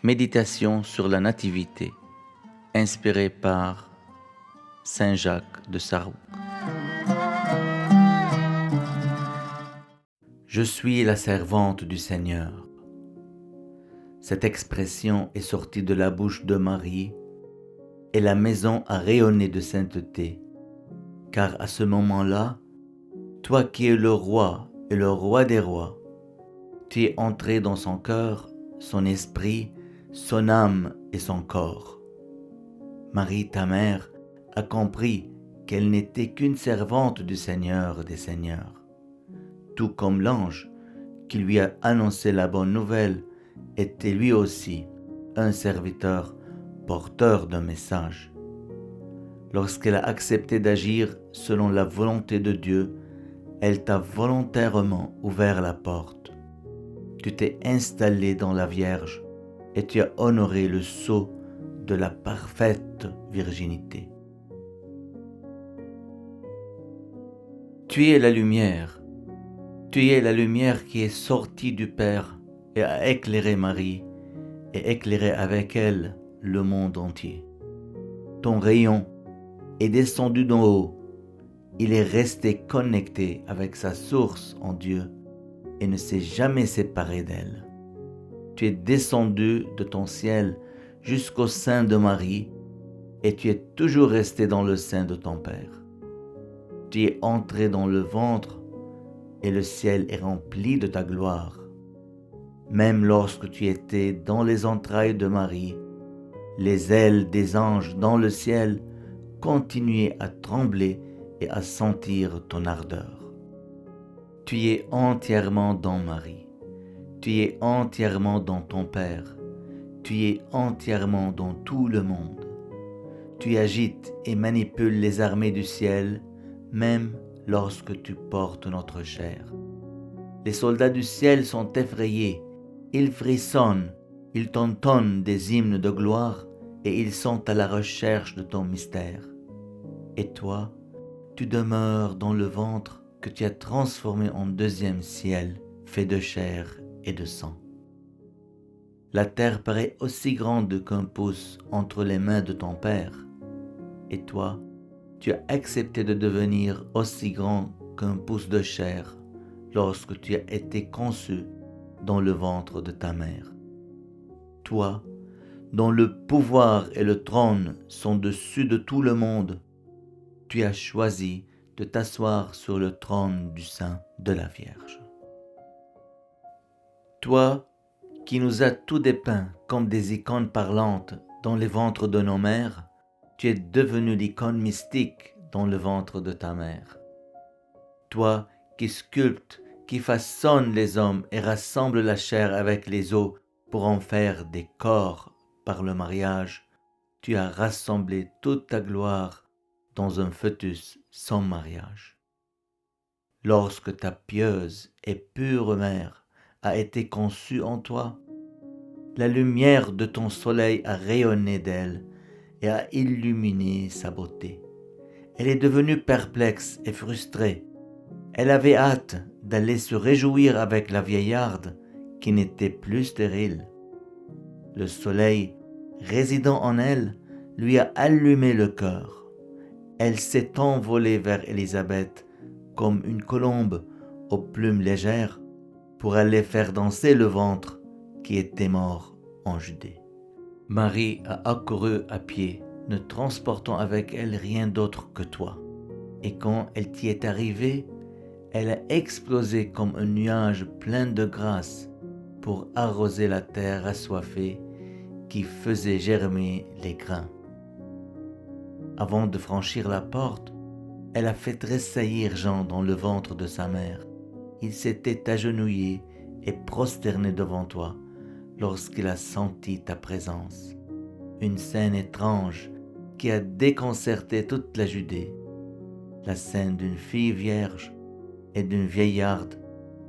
Méditation sur la Nativité, inspirée par Saint Jacques de Sarouk. Je suis la servante du Seigneur. Cette expression est sortie de la bouche de Marie et la maison a rayonné de sainteté, car à ce moment-là, toi qui es le roi et le roi des rois, tu es entré dans son cœur, son esprit, son âme et son corps. Marie, ta mère, a compris qu'elle n'était qu'une servante du Seigneur des Seigneurs, tout comme l'ange qui lui a annoncé la bonne nouvelle était lui aussi un serviteur porteur d'un message. Lorsqu'elle a accepté d'agir selon la volonté de Dieu, elle t'a volontairement ouvert la porte. Tu t'es installé dans la Vierge et tu as honoré le sceau de la parfaite virginité. Tu es la lumière qui est sortie du Père et a éclairé Marie et éclairé avec elle le monde entier. Ton rayon est descendu d'en haut, il est resté connecté avec sa source en Dieu et ne s'est jamais séparé d'elle. Tu es descendu de ton ciel jusqu'au sein de Marie et tu es toujours resté dans le sein de ton Père. Tu es entré dans le ventre et le ciel est rempli de ta gloire. Même lorsque tu étais dans les entrailles de Marie, les ailes des anges dans le ciel continuaient à trembler et à sentir ton ardeur. Tu es entièrement dans Marie. Tu es entièrement dans ton Père. Tu es entièrement dans tout le monde. Tu agites et manipules les armées du ciel, même lorsque tu portes notre chair. Les soldats du ciel sont effrayés, ils frissonnent, ils t'entonnent des hymnes de gloire et ils sont à la recherche de ton mystère. Et toi, tu demeures dans le ventre que tu as transformé en deuxième ciel, fait de chair et de sang. La terre paraît aussi grande qu'un pouce entre les mains de ton Père. Et toi, tu as accepté de devenir aussi grand qu'un pouce de chair lorsque tu as été conçu dans le ventre de ta mère. Toi, dont le pouvoir et le trône sont dessus de tout le monde, tu as choisi de t'asseoir sur le trône du sein de la Vierge. Toi, qui nous as tout dépeints comme des icônes parlantes dans les ventres de nos mères, tu es devenu l'icône mystique dans le ventre de ta mère. Toi qui sculptes, qui façonnes les hommes et rassembles la chair avec les os pour en faire des corps par le mariage, tu as rassemblé toute ta gloire dans un fœtus sans mariage. Lorsque ta pieuse et pure mère a été conçue en toi, la lumière de ton soleil a rayonné d'elle et a illuminé sa beauté. Elle est devenue perplexe et frustrée. Elle avait hâte d'aller se réjouir avec la vieillarde qui n'était plus stérile. Le soleil, résidant en elle, lui a allumé le cœur. Elle s'est envolée vers Élisabeth comme une colombe aux plumes légères pour aller faire danser le ventre qui était mort en Judée. Marie a accouru à pied, ne transportant avec elle rien d'autre que toi. Et quand elle t'y est arrivée, elle a explosé comme un nuage plein de grâce pour arroser la terre assoiffée qui faisait germer les grains. Avant de franchir la porte, elle a fait tressaillir Jean dans le ventre de sa mère. Il s'était agenouillé et prosterné devant toi lorsqu'il a senti ta présence. Une scène étrange qui a déconcerté toute la Judée. La scène d'une fille vierge et d'une vieillarde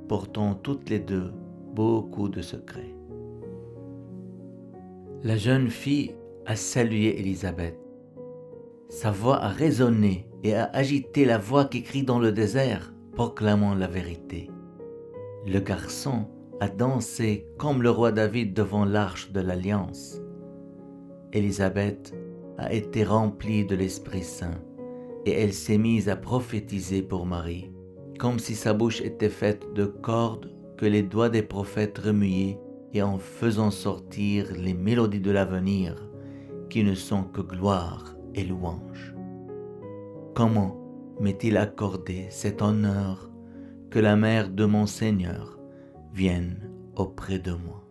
portant toutes les deux beaucoup de secrets. La jeune fille a salué Élisabeth. Sa voix a résonné et a agité la voix qui crie dans le désert, proclamant la vérité. Le garçon à danser comme le roi David devant l'arche de l'Alliance. Élisabeth a été remplie de l'Esprit Saint et elle s'est mise à prophétiser pour Marie, comme si sa bouche était faite de cordes que les doigts des prophètes remuaient et en faisant sortir les mélodies de l'avenir qui ne sont que gloire et louange. Comment m'est-il accordé cet honneur que la mère de mon Seigneur vienne auprès de moi?